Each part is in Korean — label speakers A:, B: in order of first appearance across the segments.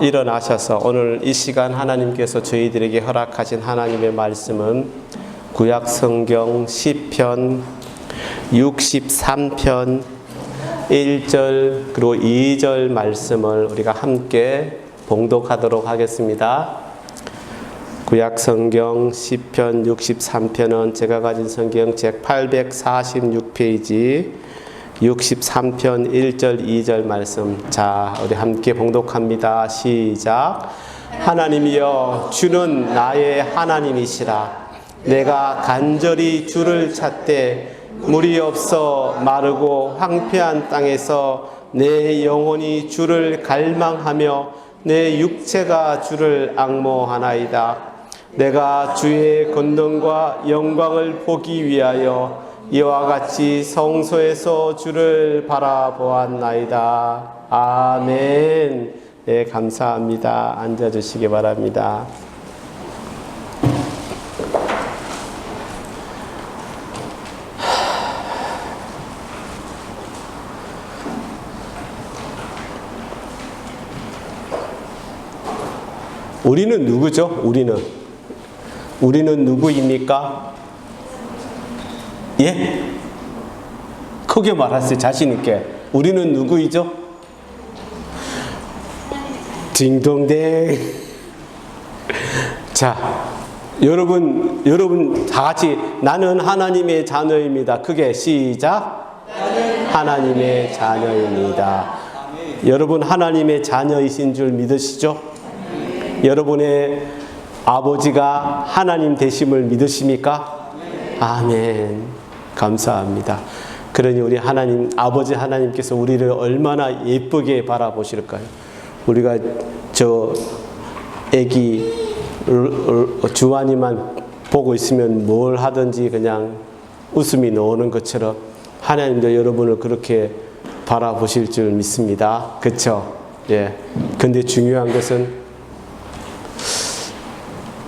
A: 일어나셔서 오늘 이 시간 하나님께서 저희들에게 허락하신 하나님의 말씀은 구약 성경 시편 63편 1절 그리고 2절 말씀을 우리가 함께 봉독하도록 하겠습니다. 구약 성경 시편 63편은 제가 가진 성경 책 846페이지 63편 1절 2절 말씀. 자, 우리 함께 봉독합니다. 시작. 하나님이여, 주는 나의 하나님이시라. 내가 간절히 주를 찾되 물이 없어 마르고 황폐한 땅에서 내 영혼이 주를 갈망하며 내 육체가 주를 앙모하나이다. 내가 주의 권능과 영광을 보기 위하여 이와 같이 성소에서 주를 바라보았나이다. 아멘. 네, 감사합니다. 앉아주시기 바랍니다. 우리는 누구죠? 우리는 누구입니까? 예? 크게 말하세요. 자신 있게. 우리는 누구이죠? 딩동댕. 자, 여러분 다 같이 나는 하나님의 자녀입니다. 크게 시작. 하나님의 자녀입니다. 여러분 하나님의 자녀이신 줄 믿으시죠? 여러분의 아버지가 하나님 되심을 믿으십니까? 아멘. 감사합니다. 그러니 우리 하나님, 아버지 하나님께서 우리를 얼마나 예쁘게 바라보실까요? 우리가 저 애기 주환이만 보고 있으면 뭘 하든지 그냥 웃음이 나오는 것처럼 하나님도 여러분을 그렇게 바라보실 줄 믿습니다. 그렇죠? 예. 근데 중요한 것은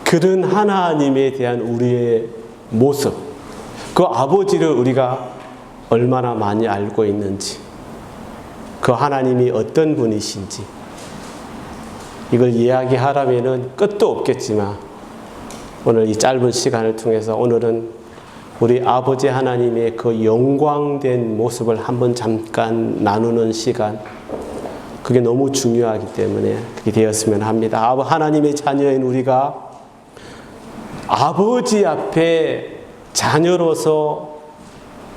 A: 그런 하나님에 대한 우리의 모습, 그 아버지를 우리가 얼마나 많이 알고 있는지, 그 하나님이 어떤 분이신지, 이걸 이야기하라면은 끝도 없겠지만, 오늘 이 짧은 시간을 통해서 오늘은 우리 아버지 하나님의 그 영광된 모습을 한번 잠깐 나누는 시간, 그게 너무 중요하기 때문에 그렇게 되었으면 합니다. 하나님의 자녀인 우리가 아버지 앞에 자녀로서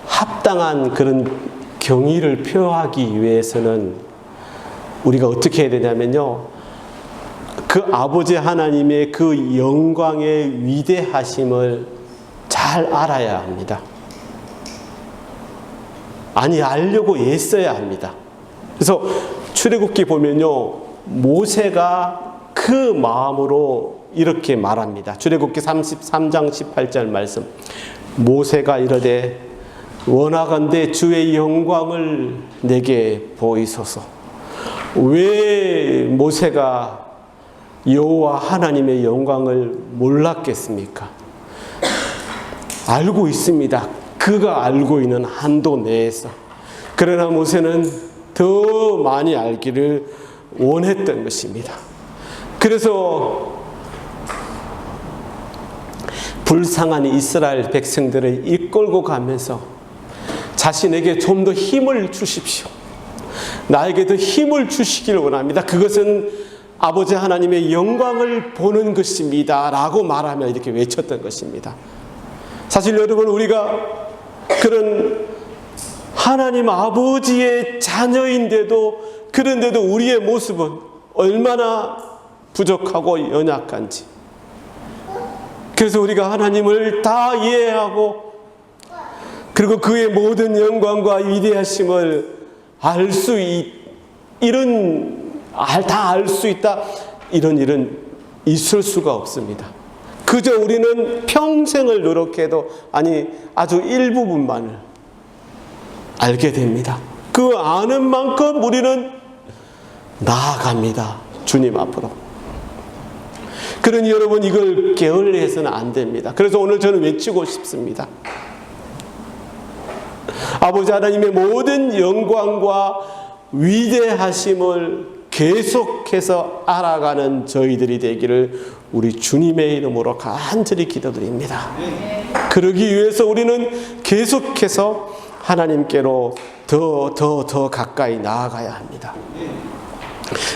A: 합당한 그런 경의를 표하기 위해서는 우리가 어떻게 해야 되냐면요, 그 아버지 하나님의 그 영광의 위대하심을 잘 알아야 합니다. 아니, 알려고 애써야 합니다. 그래서 출애굽기 보면요, 모세가 그 마음으로 이렇게 말합니다. 출애굽기 33장 18절 말씀. 모세가 이르되 원하건대 주의 영광을 내게 보이소서. 왜 모세가 여호와 하나님의 영광을 몰랐겠습니까? 알고 있습니다. 그가 알고 있는 한도 내에서. 그러나 모세는 더 많이 알기를 원했던 것입니다. 그래서 불쌍한 이스라엘 백성들을 이끌고 가면서 자신에게 좀 더 힘을 주십시오. 나에게 더 힘을 주시길 원합니다. 그것은 아버지 하나님의 영광을 보는 것입니다. 라고 말하며 이렇게 외쳤던 것입니다. 사실 여러분, 우리가 그런 하나님 아버지의 자녀인데도, 그런데도 우리의 모습은 얼마나 부족하고 연약한지, 그래서 우리가 하나님을 다 이해하고 그리고 그의 모든 영광과 위대하심을 다 알 수 있다, 이런 일은 있을 수가 없습니다. 그저 우리는 평생을 노력해도 아주 일부분만을 알게 됩니다. 그 아는 만큼 우리는 나아갑니다. 주님 앞으로. 그러니 여러분, 이걸 게을리해서는 안 됩니다. 그래서 오늘 저는 외치고 싶습니다. 아버지 하나님의 모든 영광과 위대하심을 계속해서 알아가는 저희들이 되기를 우리 주님의 이름으로 간절히 기도드립니다. 그러기 위해서 우리는 계속해서 하나님께로 더 가까이 나아가야 합니다.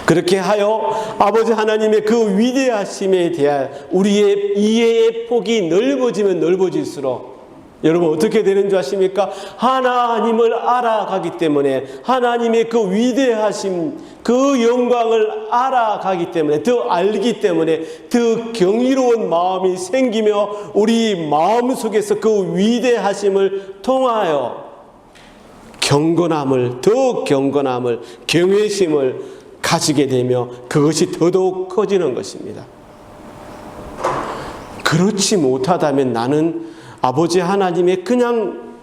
A: 그렇게 하여 아버지 하나님의 그 위대하심에 대한 우리의 이해의 폭이 넓어지면 넓어질수록 여러분 어떻게 되는 줄 아십니까? 하나님을 알아가기 때문에 하나님의 그 위대하심, 그 영광을 알아가기 때문에, 더 알기 때문에 더 경이로운 마음이 생기며 우리 마음속에서 그 위대하심을 통하여 더욱 경건함을, 경외심을 가지게 되며 그것이 더더욱 커지는 것입니다. 그렇지 못하다면 나는 아버지 하나님의 그냥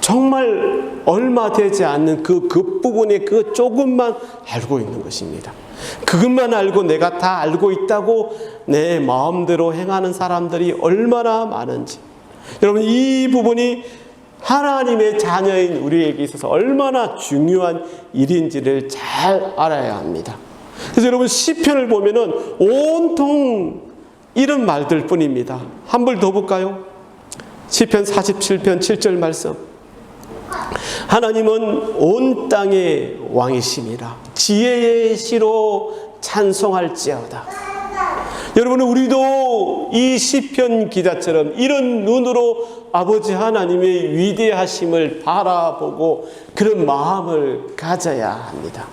A: 정말 얼마 되지 않는 그 부분의 그 조금만 알고 있는 것입니다. 그것만 알고 내가 다 알고 있다고 내 마음대로 행하는 사람들이 얼마나 많은지, 여러분 이 부분이 하나님의 자녀인 우리에게 있어서 얼마나 중요한 일인지를 잘 알아야 합니다. 그래서 여러분 시편을 보면은 온통 이런 말들 뿐입니다. 한 번 더 볼까요? 시편 47편 7절 말씀. 하나님은 온 땅의 왕이심이라 지혜의 시로 찬송할지어다. 여러분 우리도 이 시편 기자처럼 이런 눈으로 아버지 하나님의 위대하심을 바라보고 그런 마음을 가져야 합니다.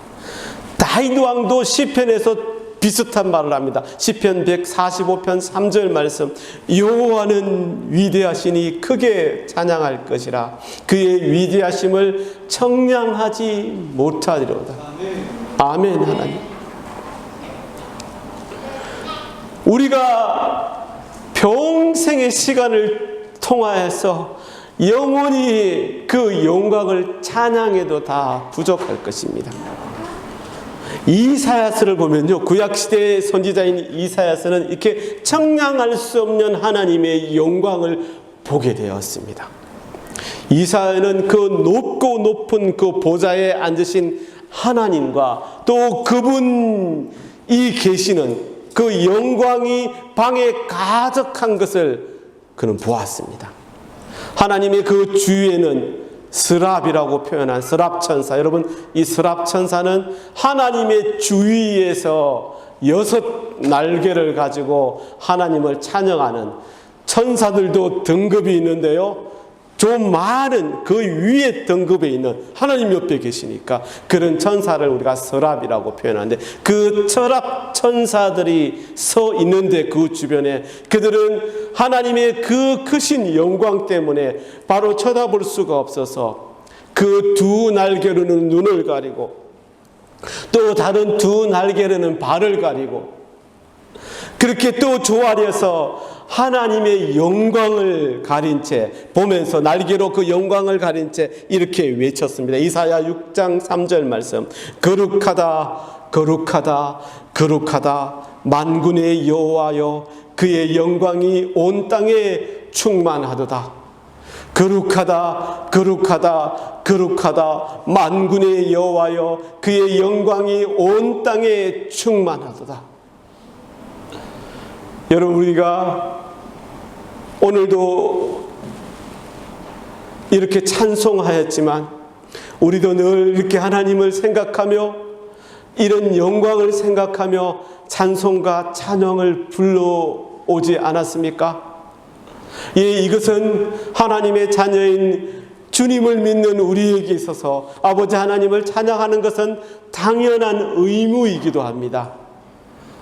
A: 다윗 왕도 시편에서 비슷한 말을 합니다. 시편 145편 3절 말씀. 여호와는 위대하시니 크게 찬양할 것이라 그의 위대하심을 청량하지 못하리로다. 아멘. 하나님, 우리가 평생의 시간을 통하여서 영원히 그 영광을 찬양해도 다 부족할 것입니다. 이사야서를 보면요, 구약시대의 선지자인 이사야서는 이렇게 청량할 수 없는 하나님의 영광을 보게 되었습니다. 이사야는 그 높고 높은 그 보좌에 앉으신 하나님과 또 그분이 계시는 그 영광이 방에 가득한 것을 그는 보았습니다. 하나님의 그 주위에는 스랍이라고 표현한 스랍천사, 여러분 이 스랍천사는 하나님의 주위에서 6 날개를 가지고 하나님을 찬양하는 천사들도 등급이 있는데요, 좀 많은 그 위에 등급에 있는 하나님 옆에 계시니까 그런 천사를 우리가 서랍이라고 표현하는데, 그 서랍 천사들이 서 있는데 그 주변에 그들은 하나님의 그 크신 영광 때문에 바로 쳐다볼 수가 없어서 그 2 날개로는 눈을 가리고 또 다른 2 날개로는 발을 가리고 그렇게 또 조아려서 하나님의 영광을 가린 채 보면서 날개로 그 영광을 가린 채 이렇게 외쳤습니다. 이사야 6장 3절 말씀. 거룩하다 거룩하다 거룩하다 만군의 여호와여 그의 영광이 온 땅에 충만하도다. 거룩하다 거룩하다 거룩하다 만군의 여호와여 그의 영광이 온 땅에 충만하도다. 여러분 우리가 오늘도 이렇게 찬송하였지만 우리도 늘 이렇게 하나님을 생각하며 이런 영광을 생각하며 찬송과 찬양을 불러오지 않았습니까? 예, 이것은 하나님의 자녀인 주님을 믿는 우리에게 있어서 아버지 하나님을 찬양하는 것은 당연한 의무이기도 합니다.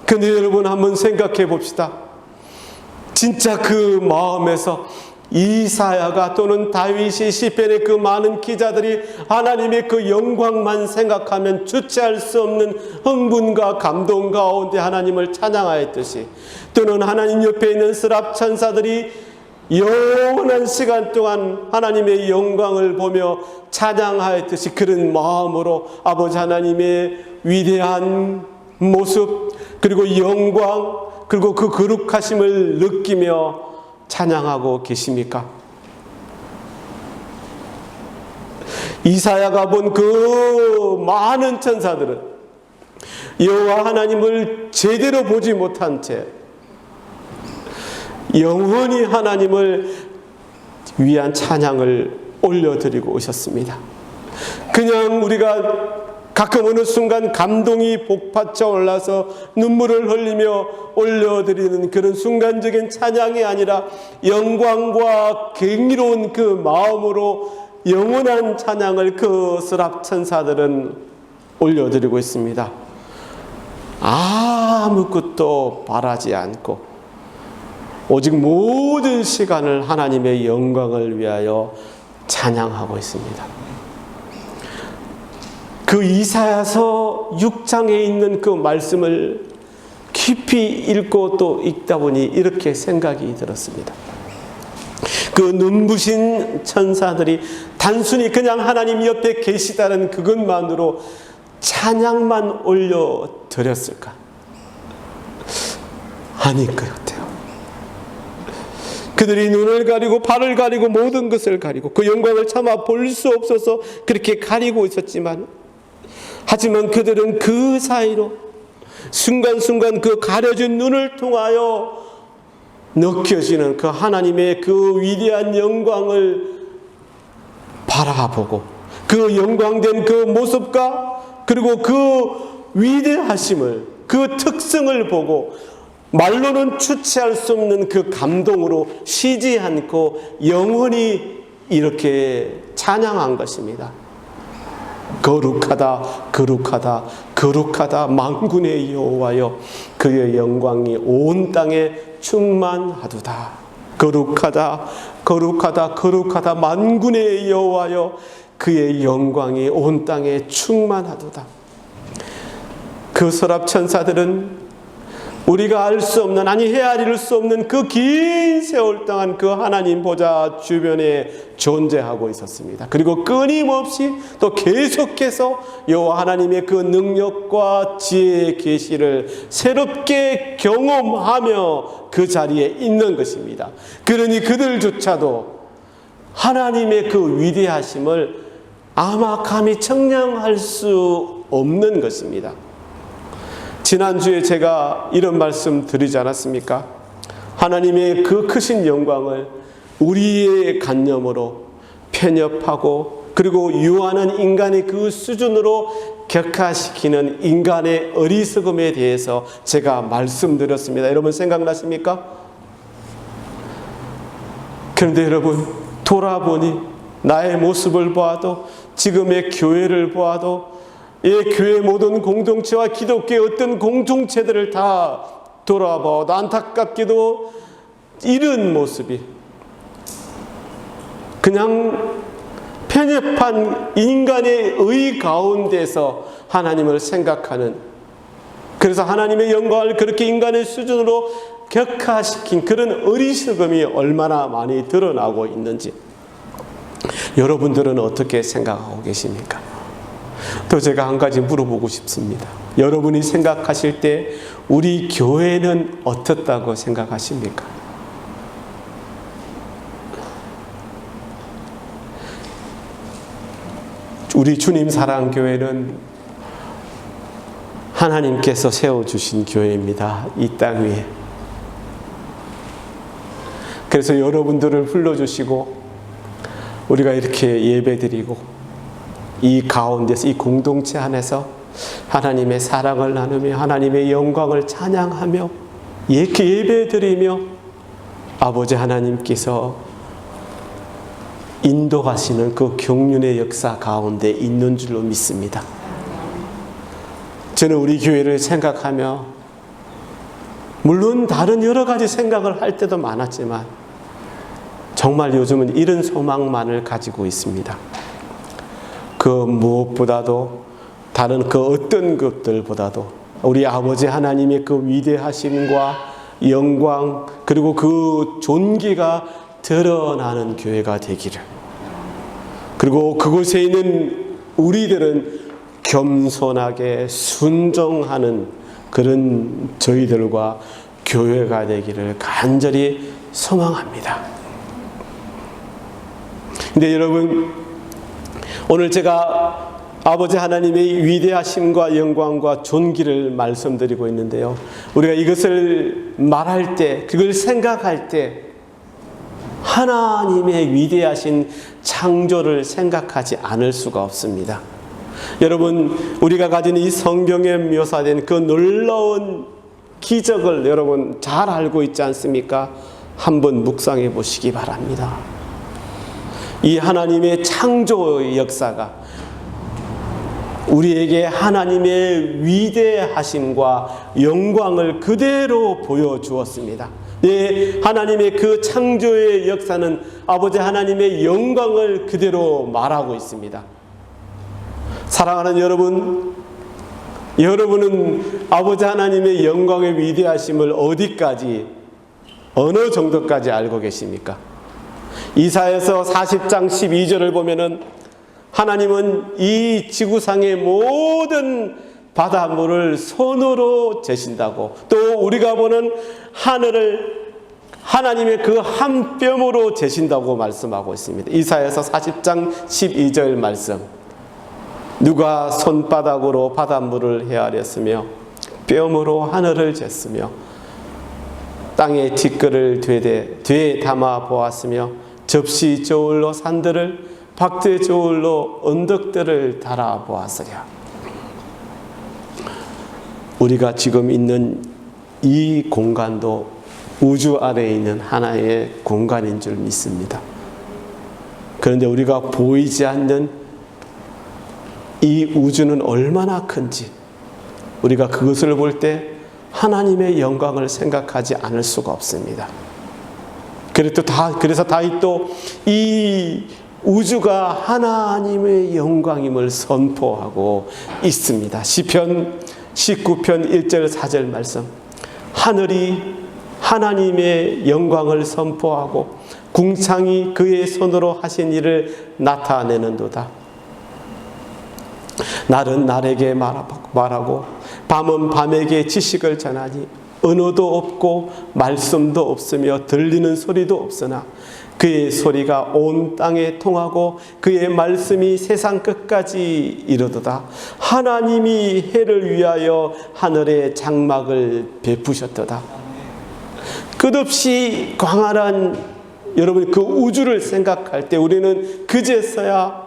A: 근데 여러분 한번 생각해 봅시다. 진짜 그 마음에서 이사야가 또는 다윗이 시편의 그 많은 기자들이 하나님의 그 영광만 생각하면 주체할 수 없는 흥분과 감동 가운데 하나님을 찬양하였듯이, 또는 하나님 옆에 있는 스랍 천사들이 영원한 시간 동안 하나님의 영광을 보며 찬양하였듯이 그런 마음으로 아버지 하나님의 위대한 모습 그리고 영광 그리고 그 거룩하심을 느끼며 찬양하고 계십니까? 이사야가 본 그 많은 천사들은 여호와 하나님을 제대로 보지 못한 채 영원히 하나님을 위한 찬양을 올려드리고 오셨습니다. 그냥 우리가 가끔 어느 순간 감동이 복받쳐 올라서 눈물을 흘리며 올려드리는 그런 순간적인 찬양이 아니라 영광과 경이로운 그 마음으로 영원한 찬양을 그 스랍 천사들은 올려드리고 있습니다. 아무것도 바라지 않고 오직 모든 시간을 하나님의 영광을 위하여 찬양하고 있습니다. 그 이사야서 6장에 있는 그 말씀을 깊이 읽고 또 읽다 보니 이렇게 생각이 들었습니다. 그 눈부신 천사들이 단순히 그냥 하나님 옆에 계시다는 그것만으로 찬양만 올려드렸을까? 아닐 것 같아요. 그들이 눈을 가리고 발을 가리고 모든 것을 가리고 그 영광을 차마 볼 수 없어서 그렇게 가리고 있었지만, 하지만 그들은 그 사이로 순간순간 그 가려진 눈을 통하여 느껴지는 그 하나님의 그 위대한 영광을 바라보고 그 영광된 그 모습과 그리고 그 위대하심을, 그 특성을 보고 말로는 주체할 수 없는 그 감동으로 쉬지 않고 영원히 이렇게 찬양한 것입니다. 거룩하다, 거룩하다, 거룩하다 만군의 여호와여, 그의 영광이 온 땅에 충만하도다. 거룩하다, 거룩하다, 거룩하다 만군의 여호와여, 그의 영광이 온 땅에 충만하도다. 그 서랍 천사들은 우리가 알 수 없는, 아니 헤아릴 수 없는 그 긴 세월 동안 그 하나님 보좌 주변에 존재하고 있었습니다. 그리고 끊임없이 또 계속해서 여호와 하나님의 그 능력과 지혜의 계시를 새롭게 경험하며 그 자리에 있는 것입니다. 그러니 그들조차도 하나님의 그 위대하심을 아마 감히 청량할 수 없는 것입니다. 지난주에 제가 이런 말씀 드리지 않았습니까? 하나님의 그 크신 영광을 우리의 관념으로 편협하고 그리고 유하는 인간의 그 수준으로 격하시키는 인간의 어리석음에 대해서 제가 말씀드렸습니다. 여러분 생각나십니까? 그런데 여러분 돌아보니 나의 모습을 보아도, 지금의 교회를 보아도, 이 교회 모든 공동체와 기독교의 어떤 공동체들을 다 돌아봐도 안타깝게도 이런 모습이 그냥 편협한 인간의 의 가운데서 하나님을 생각하는, 그래서 하나님의 영광을 그렇게 인간의 수준으로 격화시킨 그런 어리석음이 얼마나 많이 드러나고 있는지 여러분들은 어떻게 생각하고 계십니까? 또 제가 한 가지 물어보고 싶습니다. 여러분이 생각하실 때 우리 교회는 어떻다고 생각하십니까? 우리 주님 사랑교회는 하나님께서 세워주신 교회입니다. 이 땅 위에. 그래서 여러분들을 불러주시고 우리가 이렇게 예배드리고 이 가운데서, 이 공동체 안에서 하나님의 사랑을 나누며 하나님의 영광을 찬양하며 이렇게 예배드리며 아버지 하나님께서 인도하시는 그 경륜의 역사 가운데 있는 줄로 믿습니다. 저는 우리 교회를 생각하며 물론 다른 여러 가지 생각을 할 때도 많았지만 정말 요즘은 이런 소망만을 가지고 있습니다. 그 무엇보다도, 다른 그 어떤 것들보다도 우리 아버지 하나님의 그 위대하심과 영광 그리고 그 존귀가 드러나는 교회가 되기를, 그리고 그곳에 있는 우리들은 겸손하게 순종하는 그런 저희들과 교회가 되기를 간절히 소망합니다. 근데 여러분, 오늘 제가 아버지 하나님의 위대하심과 영광과 존귀를 말씀드리고 있는데요. 우리가 이것을 말할 때, 그걸 생각할 때 하나님의 위대하신 창조를 생각하지 않을 수가 없습니다. 여러분, 우리가 가진 이 성경에 묘사된 그 놀라운 기적을 여러분 잘 알고 있지 않습니까? 한번 묵상해 보시기 바랍니다. 이 하나님의 창조 역사가 우리에게 하나님의 위대하심과 영광을 그대로 보여주었습니다. 네, 하나님의 그 창조의 역사는 아버지 하나님의 영광을 그대로 말하고 있습니다. 사랑하는 여러분, 여러분은 아버지 하나님의 영광의 위대하심을 어디까지, 어느 정도까지 알고 계십니까? 이사야서 40장 12절을 보면은 하나님은 이 지구상의 모든 바닷물을 손으로 재신다고, 또 우리가 보는 하늘을 하나님의 그 한 뼘으로 재신다고 말씀하고 있습니다. 이사야서 40장 12절 말씀. 누가 손바닥으로 바닷물을 헤아렸으며 뼘으로 하늘을 쟀으며 땅의 티끌을 되에 담아 보았으며 접시 저울로 산들을 박대 저울로 언덕들을 달아 보았으랴. 우리가 지금 있는 이 공간도 우주 아래에 있는 하나의 공간인 줄 믿습니다. 그런데 우리가 보이지 않는 이 우주는 얼마나 큰지 우리가 그것을 볼 때 하나님의 영광을 생각하지 않을 수가 없습니다. 그래서 다윗도 이 우주가 하나님의 영광임을 선포하고 있습니다. 시편 19편 1절 4절 말씀. 하늘이 하나님의 영광을 선포하고 궁창이 그의 손으로 하신 일을 나타내는도다. 날은 날에게 말하고 밤은 밤에게 지식을 전하니 언어도 없고 말씀도 없으며 들리는 소리도 없으나 그의 소리가 온 땅에 통하고 그의 말씀이 세상 끝까지 이르도다. 하나님이 해를 위하여 하늘에 장막을 베푸셨도다. 끝없이 광활한 여러분 그 우주를 생각할 때 우리는 그제서야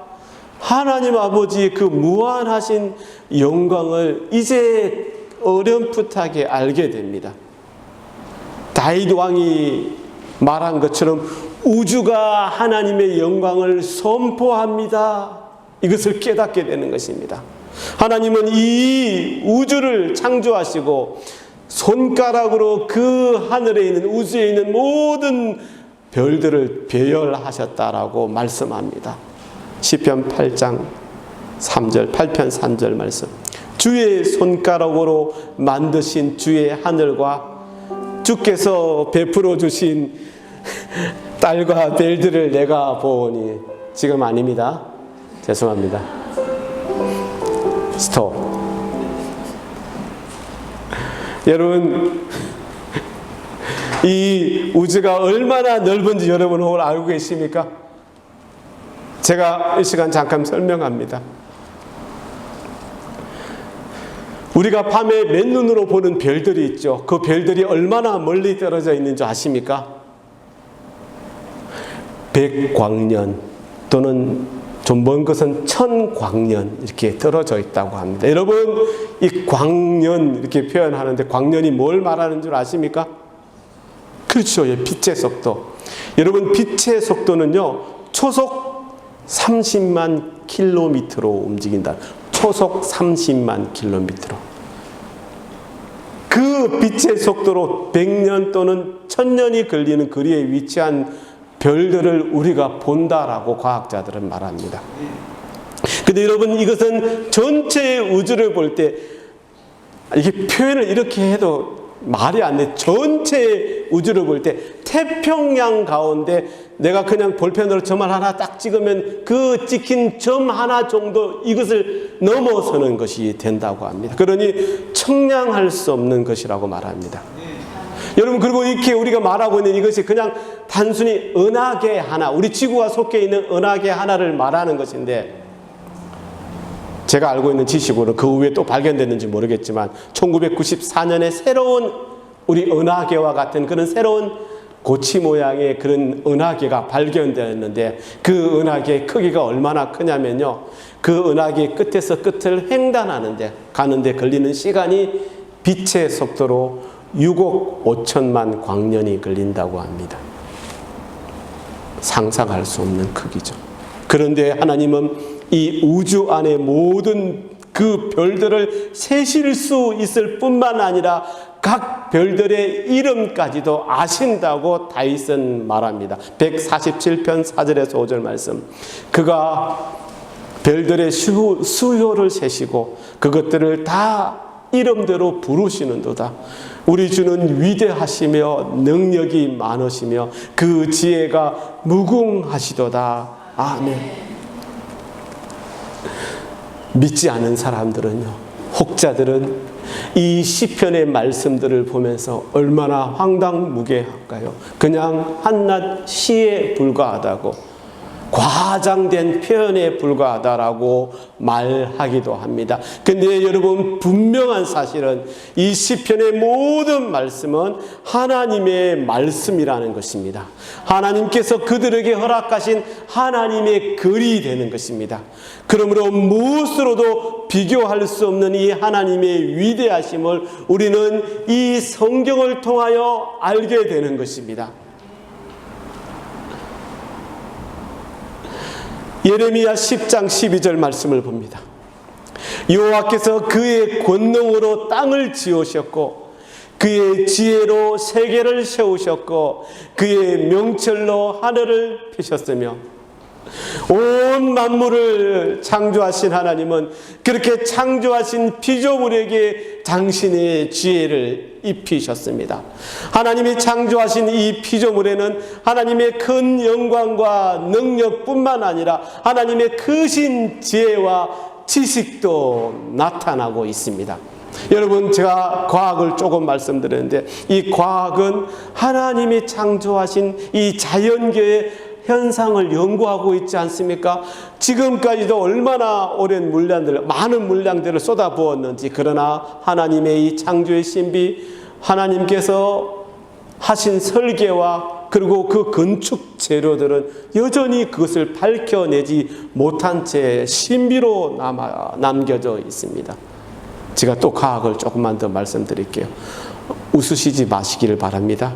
A: 하나님 아버지의 그 무한하신 영광을 이제 어렴풋하게 알게 됩니다. 다윗 왕이 말한 것처럼 우주가 하나님의 영광을 선포합니다. 이것을 깨닫게 되는 것입니다. 하나님은 이 우주를 창조하시고 손가락으로 그 하늘에 있는 우주에 있는 모든 별들을 배열하셨다라고 말씀합니다. 시편 8장 3절, 8편 3절 말씀. 주의 손가락으로 만드신 주의 하늘과 주께서 베풀어 주신 딸과 별들을 내가 보니. 지금 아닙니다. 죄송합니다. 스톱. 여러분, 이 우주가 얼마나 넓은지 여러분 오늘 알고 계십니까? 제가 이 시간 잠깐 설명합니다. 우리가 밤에 맨눈으로 보는 별들이 있죠. 그 별들이 얼마나 멀리 떨어져 있는지 아십니까? 100광년 또는 좀 먼 것은 1000광년 이렇게 떨어져 있다고 합니다. 여러분, 이 광년 이렇게 표현하는데 광년이 뭘 말하는 줄 아십니까? 그렇죠. 빛의 속도. 여러분, 빛의 속도는요, 초속 30만 킬로미터로 움직인다. 초속 30만 킬로미터로. 그 빛의 속도로 100년 또는 1000년이 걸리는 거리에 위치한 별들을 우리가 본다라고 과학자들은 말합니다. 근데 여러분, 이것은 전체의 우주를 볼 때, 이게 표현을 이렇게 해도 말이 안 돼. 전체의 우주를 볼 때 태평양 가운데 내가 그냥 볼펜으로 점을 하나 딱 찍으면 그 찍힌 점 하나 정도 이것을 넘어서는 것이 된다고 합니다. 그러니 청량할 수 없는 것이라고 말합니다. 여러분, 그리고 이렇게 우리가 말하고 있는 이것이 그냥 단순히 은하계 하나, 우리 지구가 속해 있는 은하계 하나를 말하는 것인데, 제가 알고 있는 지식으로 그 후에 또 발견됐는지 모르겠지만 1994년에 새로운 우리 은하계와 같은 그런 새로운 고치 모양의 그런 은하계가 발견되었는데 그 은하계의 크기가 얼마나 크냐면요. 그 은하계 끝에서 끝을 횡단하는데 가는데 걸리는 시간이 빛의 속도로 6억 5천만 광년이 걸린다고 합니다. 상상할 수 없는 크기죠. 그런데 하나님은 이 우주 안의 모든 그 별들을 세실 수 있을 뿐만 아니라 각 별들의 이름까지도 아신다고 다윗은 말합니다. 147편 4절에서 5절 말씀. 그가 별들의 수효를 세시고 그것들을 다 이름대로 부르시는도다. 우리 주는 위대하시며 능력이 많으시며 그 지혜가 무궁하시도다. 아멘. 믿지 않은 사람들은요, 혹자들은 이 시편의 말씀들을 보면서 얼마나 황당무계할까요? 그냥 한낱 시에 불과하다고, 과장된 표현에 불과하다라고 말하기도 합니다. 근데 여러분, 분명한 사실은 이 시편의 모든 말씀은 하나님의 말씀이라는 것입니다. 하나님께서 그들에게 허락하신 하나님의 글이 되는 것입니다. 그러므로 무엇으로도 비교할 수 없는 이 하나님의 위대하심을 우리는 이 성경을 통하여 알게 되는 것입니다. 예레미야 10장 12절 말씀을 봅니다. 여호와께서 그의 권능으로 땅을 지으셨고 그의 지혜로 세계를 세우셨고 그의 명철로 하늘을 펴셨으며, 온 만물을 창조하신 하나님은 그렇게 창조하신 피조물에게 당신의 지혜를 입히셨습니다. 하나님이 창조하신 이 피조물에는 하나님의 큰 영광과 능력뿐만 아니라 하나님의 크신 지혜와 지식도 나타나고 있습니다. 여러분, 제가 과학을 조금 말씀드렸는데 이 과학은 하나님이 창조하신 이 자연계의 현상을 연구하고 있지 않습니까? 지금까지도 얼마나 오랜 많은 물량들을 쏟아부었는지, 그러나 하나님의 이 창조의 신비, 하나님께서 하신 설계와 그리고 그 건축 재료들은 여전히 그것을 밝혀내지 못한 채 신비로 남겨져 있습니다. 제가 또 과학을 조금만 더 말씀드릴게요. 웃으시지 마시기를 바랍니다.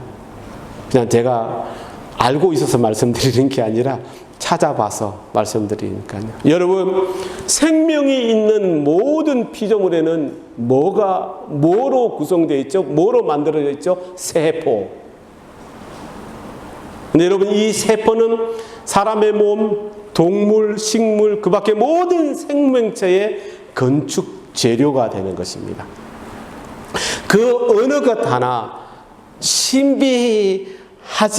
A: 그냥 제가 알고 있어서 말씀드리는 게 아니라 찾아봐서 말씀드리니까요. 여러분, 생명이 있는 모든 피조물에는 뭐로 구성되어 있죠? 뭐로 만들어져 있죠? 세포. 근데 여러분, 이 세포는 사람의 몸, 동물, 식물, 그 밖에 모든 생명체의 건축 재료가 되는 것입니다. 그 어느 것 하나 신비하지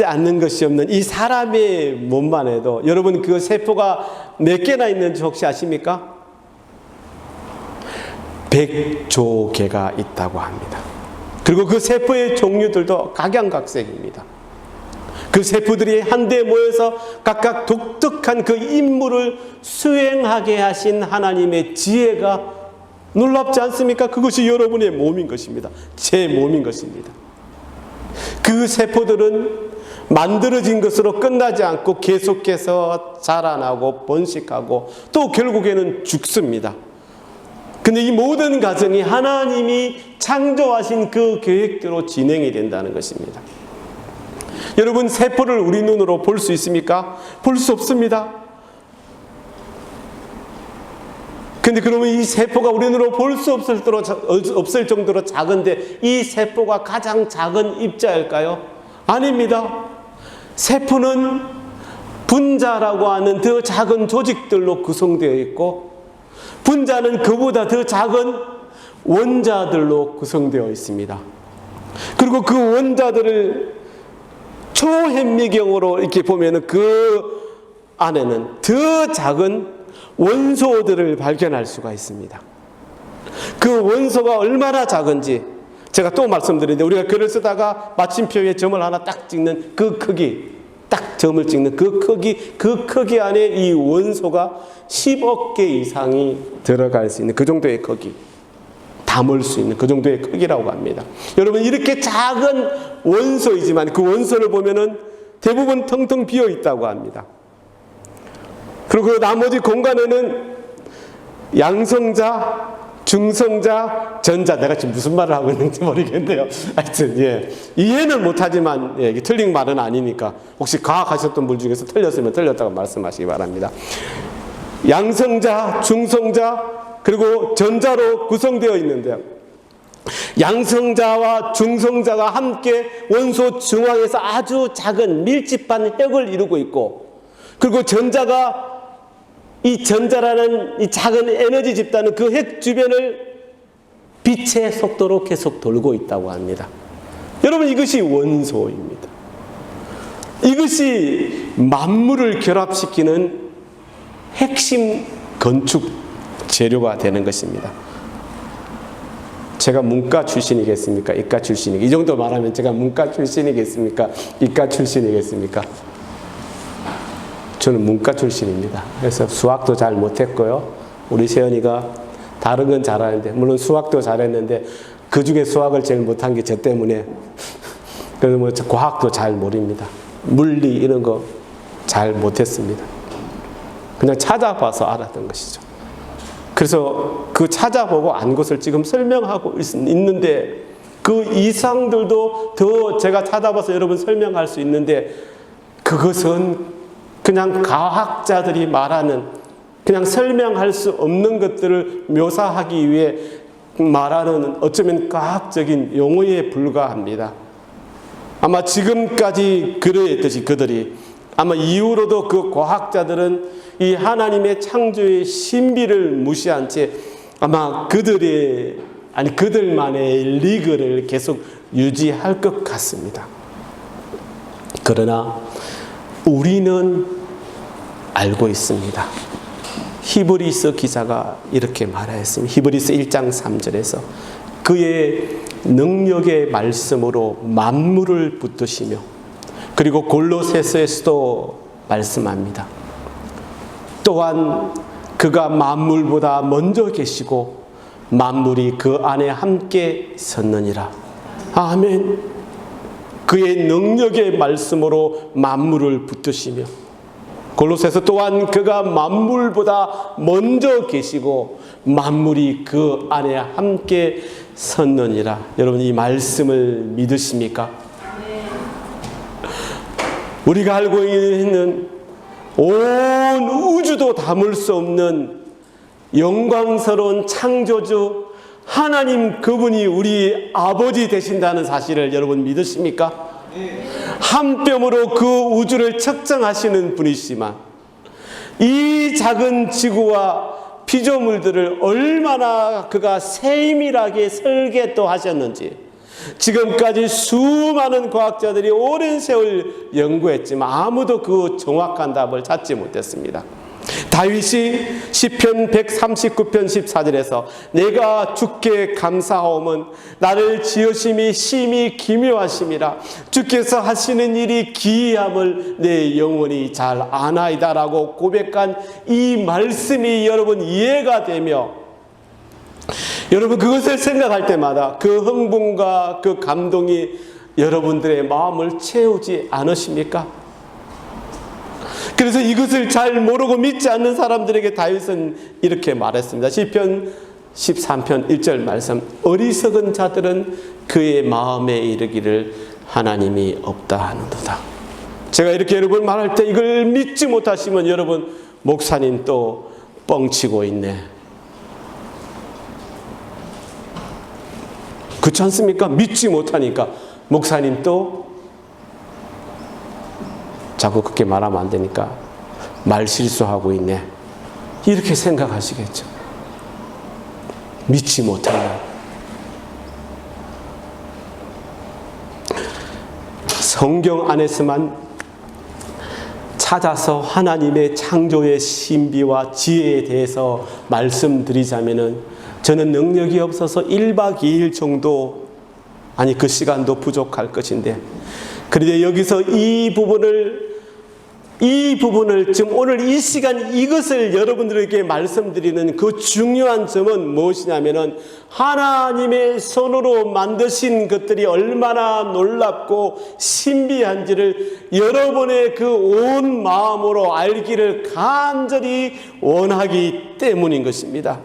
A: 않는 것이 없는 이 사람의 몸만 해도, 여러분, 그 세포가 몇 개나 있는지 혹시 아십니까? 100조 개가 있다고 합니다. 그리고 그 세포의 종류들도 각양각색입니다. 그 세포들이 한데 모여서 각각 독특한 그 임무를 수행하게 하신 하나님의 지혜가 놀랍지 않습니까? 그것이 여러분의 몸인 것입니다. 제 몸인 것입니다. 그 세포들은 만들어진 것으로 끝나지 않고 계속해서 자라나고 번식하고 또 결국에는 죽습니다. 근데 이 모든 과정이 하나님이 창조하신 그 계획대로 진행이 된다는 것입니다. 여러분, 세포를 우리 눈으로 볼 수 있습니까? 볼 수 없습니다. 근데 그러면 이 세포가 우리 눈으로 볼 수 없을 정도로 작은데 이 세포가 가장 작은 입자일까요? 아닙니다. 세포는 분자라고 하는 더 작은 조직들로 구성되어 있고, 분자는 그보다 더 작은 원자들로 구성되어 있습니다. 그리고 그 원자들을 초현미경으로 이렇게 보면은 그 안에는 더 작은 원소들을 발견할 수가 있습니다. 그 원소가 얼마나 작은지 제가 또 말씀드리는데, 우리가 글을 쓰다가 마침표에 점을 하나 딱 찍는 그 크기, 딱 점을 찍는 그 크기 안에 이 원소가 10억 개 이상이 들어갈 수 있는 그 정도의 크기, 담을 수 있는 그 정도의 크기라고 합니다. 여러분, 이렇게 작은 원소이지만 그 원소를 보면은 대부분 텅텅 비어 있다고 합니다. 그리고 그 나머지 공간에는 양성자, 중성자, 전자, 내가 지금 무슨 말을 하고 있는지 모르겠는데요. 하여튼, 예. 이해는 못하지만, 예, 틀린 말은 아니니까. 혹시 과학하셨던 분 중에서 틀렸으면 틀렸다고 말씀하시기 바랍니다. 양성자, 중성자, 그리고 전자로 구성되어 있는데요. 양성자와 중성자가 함께 원소 중앙에서 아주 작은 밀집한 핵을 이루고 있고, 그리고 전자가 이 전자라는 이 작은 에너지 집단은 그 핵 주변을 빛의 속도로 계속 돌고 있다고 합니다. 여러분, 이것이 원소입니다. 이것이 만물을 결합시키는 핵심 건축 재료가 되는 것입니다. 제가 문과 출신이겠습니까? 이과 출신이겠습니까? 이 정도 말하면 제가 문과 출신이겠습니까? 이과 출신이겠습니까? 저는 문과 출신입니다. 그래서 수학도 잘 못했고요. 우리 세연이가 다른 건 잘하는데, 물론 수학도 잘했는데 그 중에 수학을 제일 못한 게 저 때문에. 그래서 뭐 과학도 잘 모릅니다. 물리 이런 거 잘 못했습니다. 그냥 찾아봐서 알았던 것이죠. 그래서 그 찾아보고 안 것을 지금 설명하고 있는데, 그 이상들도 더 제가 찾아봐서 여러분 설명할 수 있는데, 그것은 그냥 과학자들이 말하는, 그냥 설명할 수 없는 것들을 묘사하기 위해 말하는 어쩌면 과학적인 용어에 불과합니다. 아마 지금까지 그랬듯이 그들이, 아마 이후로도 그 과학자들은 이 하나님의 창조의 신비를 무시한 채 아마 그들만의 리그를 계속 유지할 것 같습니다. 그러나 우리는 알고 있습니다. 히브리서 기자가 이렇게 말하였습니다. 히브리서 1장 3절에서 그의 능력의 말씀으로 만물을 붙드시며, 그리고 골로새서에서도 말씀합니다. 또한 그가 만물보다 먼저 계시고 만물이 그 안에 함께 섰느니라. 아멘. 그의 능력의 말씀으로 만물을 붙드시며, 골로새서 또한 그가 만물보다 먼저 계시고 만물이 그 안에 함께 섰느니라. 여러분, 이 말씀을 믿으십니까? 우리가 알고 있는 온 우주도 담을 수 없는 영광스러운 창조주 하나님, 그분이 우리 아버지 되신다는 사실을 여러분 믿으십니까? 한 뼘으로 그 우주를 측정하시는 분이시지만 이 작은 지구와 피조물들을 얼마나 그가 세밀하게 설계 또 하셨는지 지금까지 수많은 과학자들이 오랜 세월 연구했지만 아무도 그 정확한 답을 찾지 못했습니다. 다윗이 시편 139편 14절에서 내가 주께 감사하오면 나를 지으심이 심히 기묘하심이라, 주께서 하시는 일이 기이함을 내 영혼이 잘 아나이다라고 고백한 이 말씀이 여러분 이해가 되며, 여러분 그것을 생각할 때마다 그 흥분과 그 감동이 여러분들의 마음을 채우지 않으십니까? 그래서 이것을 잘 모르고 믿지 않는 사람들에게 다윗은 이렇게 말했습니다. 시편 13편 1절 말씀, 어리석은 자들은 그의 마음에 이르기를 하나님이 없다 하는도다. 제가 이렇게 여러분 말할 때 이걸 믿지 못하시면 여러분, 목사님 또 뻥치고 있네, 그렇지 않습니까? 믿지 못하니까 목사님 또 자꾸 그렇게 말하면 안 되니까 말 실수하고 있네, 이렇게 생각하시겠죠. 믿지 못하면. 성경 안에서만 찾아서 하나님의 창조의 신비와 지혜에 대해서 말씀드리자면은 저는 능력이 없어서 1박 2일 정도, 아니 그 시간도 부족할 것인데, 그런데 여기서 이 부분을 이 부분을 지금 오늘 이 시간 이것을 여러분들에게 말씀드리는 그 중요한 점은 무엇이냐면은 하나님의 손으로 만드신 것들이 얼마나 놀랍고 신비한지를 여러분의 그 온 마음으로 알기를 간절히 원하기 때문인 것입니다.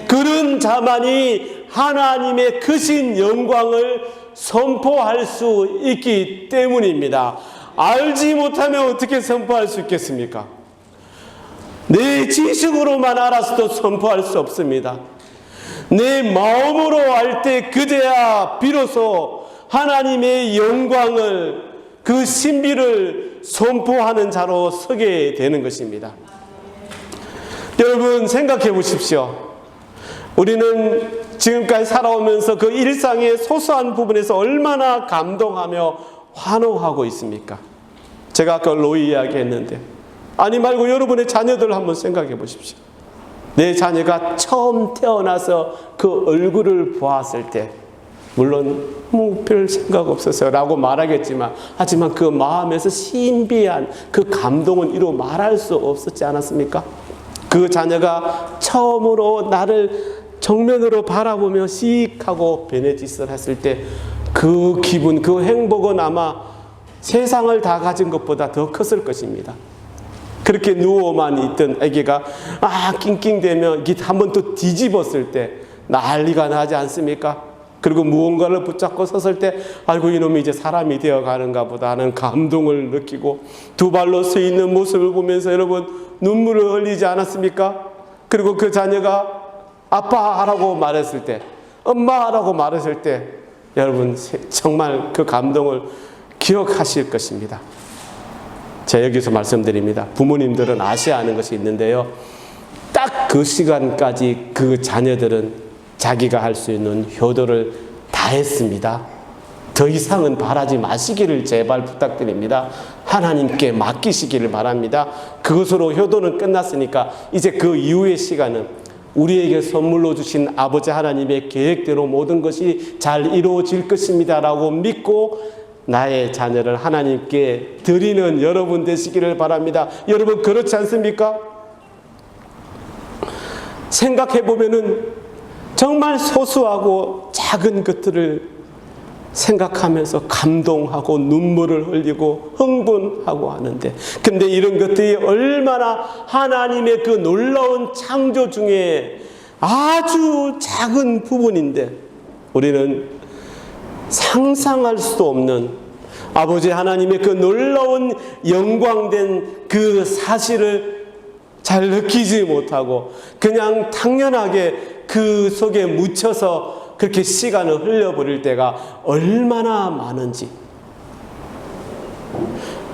A: 그런 자만이 하나님의 크신 영광을 선포할 수 있기 때문입니다. 알지 못하면 어떻게 선포할 수 있겠습니까? 내 지식으로만 알아서도 선포할 수 없습니다. 내 마음으로 알 때 그제야 비로소 하나님의 영광을, 그 신비를 선포하는 자로 서게 되는 것입니다. 여러분 생각해 보십시오. 우리는 지금까지 살아오면서 그 일상의 소소한 부분에서 얼마나 감동하며 환호하고 있습니까? 제가 아까 로이 이야기했는데, 아니 말고 여러분의 자녀들을 한번 생각해 보십시오. 내 자녀가 처음 태어나서 그 얼굴을 보았을 때, 물론 별 생각 없었어요 라고 말하겠지만, 하지만 그 마음에서 신비한 그 감동은 이루 말할 수 없었지 않았습니까? 그 자녀가 처음으로 나를 정면으로 바라보며 씩 하고 베네짓을 했을 때 그 기분, 그 행복은 아마 세상을 다 가진 것보다 더 컸을 것입니다. 그렇게 누워만 있던 아기가 낑낑대며 한번 또 뒤집었을 때 난리가 나지 않습니까? 그리고 무언가를 붙잡고 섰을 때 아이고 이놈이 이제 사람이 되어가는가 보다 하는 감동을 느끼고, 두 발로 서 있는 모습을 보면서 여러분 눈물을 흘리지 않았습니까? 그리고 그 자녀가 아빠라고 말했을 때, 엄마라고 말했을 때 여러분 정말 그 감동을 기억하실 것입니다. 제가 여기서 말씀드립니다. 부모님들은 아셔야 하는 것이 있는데요, 딱 그 시간까지 그 자녀들은 자기가 할 수 있는 효도를 다 했습니다. 더 이상은 바라지 마시기를 제발 부탁드립니다. 하나님께 맡기시기를 바랍니다. 그것으로 효도는 끝났으니까 이제 그 이후의 시간은 우리에게 선물로 주신 아버지 하나님의 계획대로 모든 것이 잘 이루어질 것입니다 라고 믿고 나의 자녀를 하나님께 드리는 여러분 되시기를 바랍니다. 여러분 그렇지 않습니까? 생각해 보면은 정말 소소하고 작은 것들을 생각하면서 감동하고 눈물을 흘리고 흥분하고 하는데, 근데 이런 것들이 얼마나 하나님의 그 놀라운 창조 중에 아주 작은 부분인데 우리는 상상할 수도 없는 아버지 하나님의 그 놀라운 영광된 그 사실을 잘 느끼지 못하고 그냥 당연하게 그 속에 묻혀서 그렇게 시간을 흘려버릴 때가 얼마나 많은지.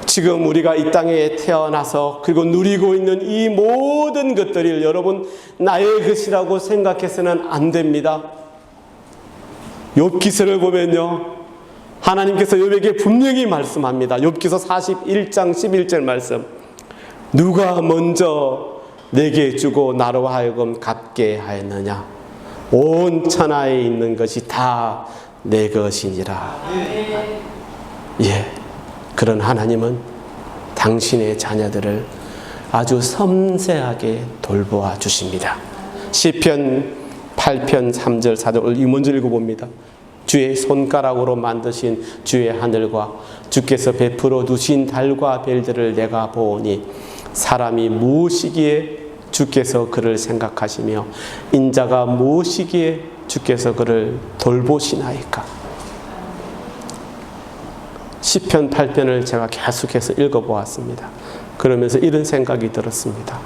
A: 지금 우리가 이 땅에 태어나서 그리고 누리고 있는 이 모든 것들을 여러분 나의 것이라고 생각해서는 안 됩니다. 욥기서를 보면요, 하나님께서 욥에게 분명히 말씀합니다. 욥기서 41장 11절 말씀. 누가 먼저 내게 주고 나로 하여금 갚게 하였느냐? 온 천하에 있는 것이 다 내 것이니라. 예, 그런 하나님은 당신의 자녀들을 아주 섬세하게 돌보아 주십니다. 시편 8편 3절 4절 이 먼저 읽어봅니다. 주의 손가락으로 만드신 주의 하늘과 주께서 베풀어 두신 달과 별들을 내가 보오니 사람이 무엇이기에 주께서 그를 생각하시며 인자가 무엇이기에 주께서 그를 돌보시나이까. 시편 8편을 제가 계속해서 읽어보았습니다. 그러면서 이런 생각이 들었습니다.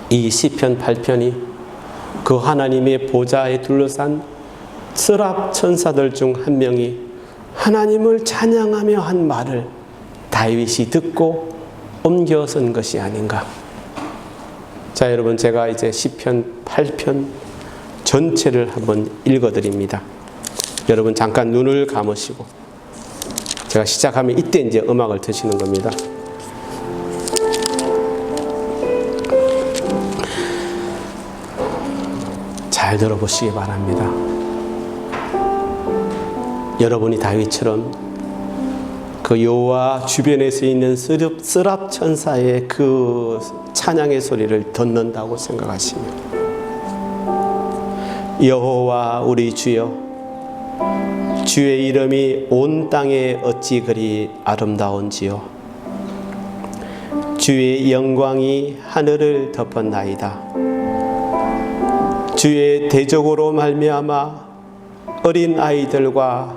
A: 이 시편 8편이 그 하나님의 보좌에 둘러싼 스랍 천사들 중 한 명이 하나님을 찬양하며 한 말을 다윗이 듣고 옮겨 쓴 것이 아닌가. 자, 여러분 제가 이제 시편 8편 전체를 한번 읽어드립니다. 여러분 잠깐 눈을 감으시고 제가 시작하면 이때 이제 음악을 드시는 겁니다. 잘 들어보시기 바랍니다. 여러분이 다윗처럼 그 여호와 주변에서 있는 스랍 천사의 그 찬양의 소리를 듣는다고 생각하시며, 여호와 우리 주여, 주의 이름이 온 땅에 어찌 그리 아름다운지요. 주의 영광이 하늘을 덮었나이다. 주의 대적으로 말미암아 어린 아이들과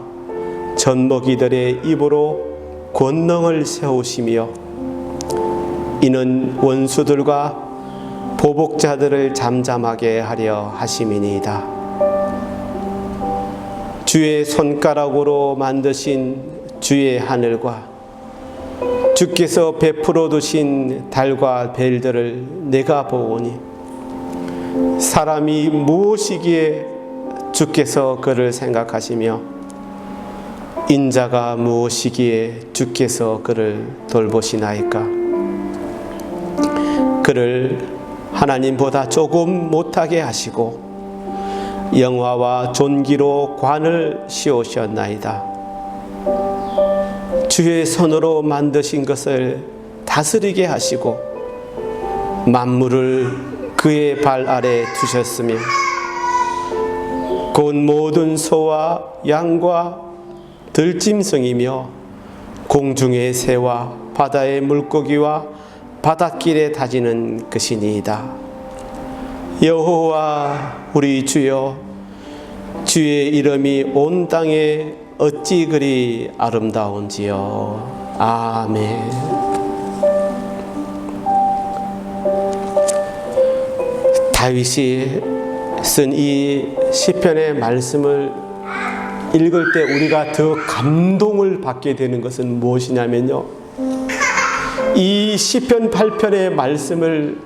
A: 젖먹이들의 입으로 권능을 세우시며, 이는 원수들과 보복자들을 잠잠하게 하려 하심이니이다. 주의 손가락으로 만드신 주의 하늘과 주께서 베풀어 두신 달과 별들을 내가 보오니, 사람이 무엇이기에 주께서 그를 생각하시며 인자가 무엇이기에 주께서 그를 돌보시나이까. 그를 하나님보다 조금 못하게 하시고 영화와 존귀로 관을 씌우셨나이다. 주의 손으로 만드신 것을 다스리게 하시고 만물을 그의 발 아래 두셨으며, 곧 모든 소와 양과 들짐승이며 공중의 새와 바다의 물고기와 바닷길에 다니는 것이니이다. 여호와 우리 주여, 주의 이름이 온 땅에 어찌 그리 아름다운지요. 아멘. 다윗이 쓴 이 시편의 말씀을 읽을 때 우리가 더 감동을 받게 되는 것은 무엇이냐면요, 이 시편 8편의 말씀을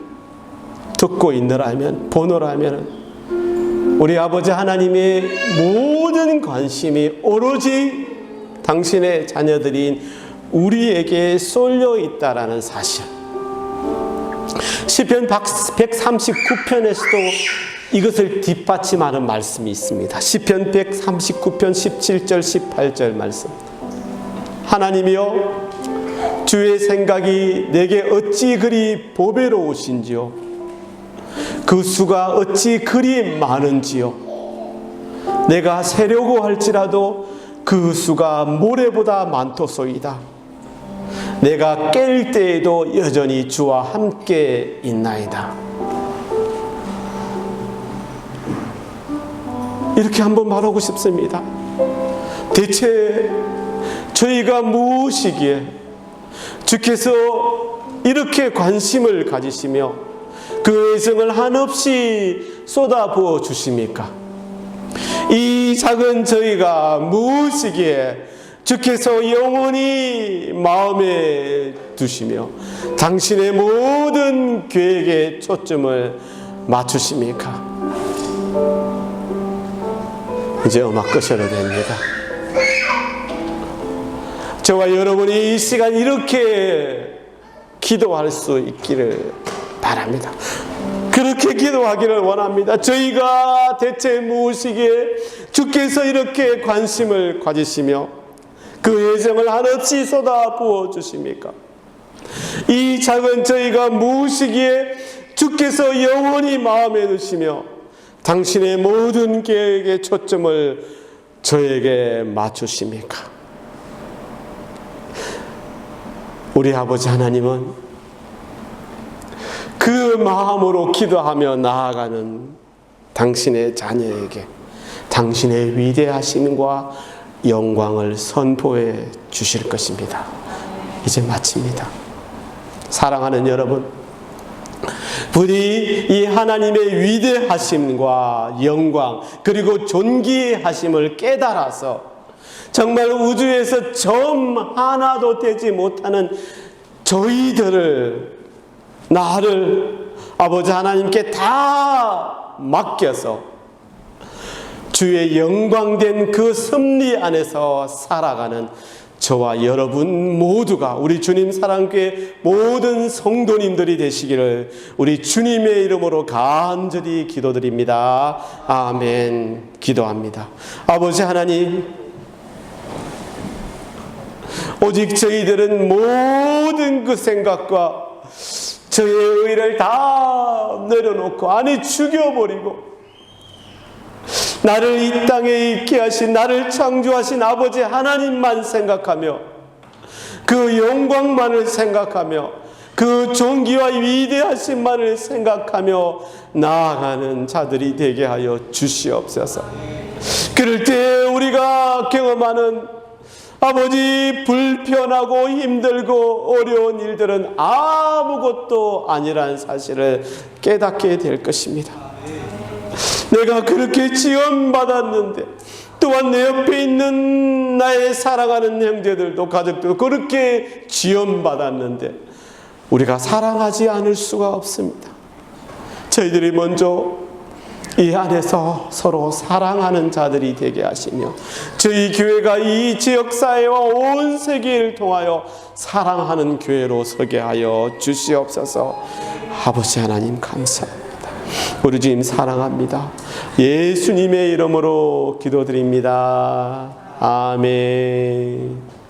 A: 듣고 있노라면, 보노라면 우리 아버지 하나님의 모든 관심이 오로지 당신의 자녀들인 우리에게 쏠려 있다라는 사실. 시편 139편에서도 이것을 뒷받침하는 말씀이 있습니다. 시편 139편 17절 18절 말씀. 하나님이여, 주의 생각이 내게 어찌 그리 보배로우신지요. 그 수가 어찌 그리 많은지요. 내가 세려고 할지라도 그 수가 모래보다 많도소이다. 내가 깰 때에도 여전히 주와 함께 있나이다. 이렇게 한번 말하고 싶습니다. 대체 저희가 무엇이기에 주께서 이렇게 관심을 가지시며 그 애정을 한없이 쏟아부어 주십니까? 이 작은 저희가 무엇이기에 주께서 영원히 마음에 두시며 당신의 모든 계획에 초점을 맞추십니까? 이제 음악 끄셔도 됩니다. 저와 여러분이 이 시간 이렇게 기도할 수 있기를 바랍니다. 그렇게 기도하기를 원합니다. 저희가 대체 무엇이기에 주께서 이렇게 관심을 가지시며 그 애정을 한없이 쏟아부어 주십니까? 이 작은 저희가 무엇이기에 주께서 영원히 마음에 두시며 당신의 모든 계획에 초점을 저에게 맞추십니까? 우리 아버지 하나님은 그 마음으로 기도하며 나아가는 당신의 자녀에게 당신의 위대하심과 영광을 선포해 주실 것입니다. 이제 마칩니다. 사랑하는 여러분, 부디 이 하나님의 위대하심과 영광 그리고 존귀하심을 깨달아서 정말 우주에서 점 하나도 되지 못하는 저희들을, 나를 아버지 하나님께 다 맡겨서 주의 영광된 그 섭리 안에서 살아가는 저와 여러분 모두가 우리 주님 사랑교회 모든 성도님들이 되시기를 우리 주님의 이름으로 간절히 기도드립니다. 아멘. 기도합니다. 아버지 하나님, 오직 저희들은 모든 그 생각과 저의 의를 다 내려놓고, 아니 죽여버리고, 나를 이 땅에 있게 하신, 나를 창조하신 아버지 하나님만 생각하며, 그 영광만을 생각하며, 그 존귀와 위대하심만을 생각하며 나아가는 자들이 되게 하여 주시옵소서. 그럴 때 우리가 경험하는 아버지 불편하고 힘들고 어려운 일들은 아무것도 아니라는 사실을 깨닫게 될 것입니다. 내가 그렇게 지원받았는데, 또한 내 옆에 있는 나의 사랑하는 형제들도 가족들도 그렇게 지원받았는데 우리가 사랑하지 않을 수가 없습니다. 저희들이 먼저 이 안에서 서로 사랑하는 자들이 되게 하시며, 저희 교회가 이 지역사회와 온 세계를 통하여 사랑하는 교회로 서게 하여 주시옵소서. 아버지 하나님 감사합니다. 우리 주님 사랑합니다. 예수님의 이름으로 기도드립니다. 아멘.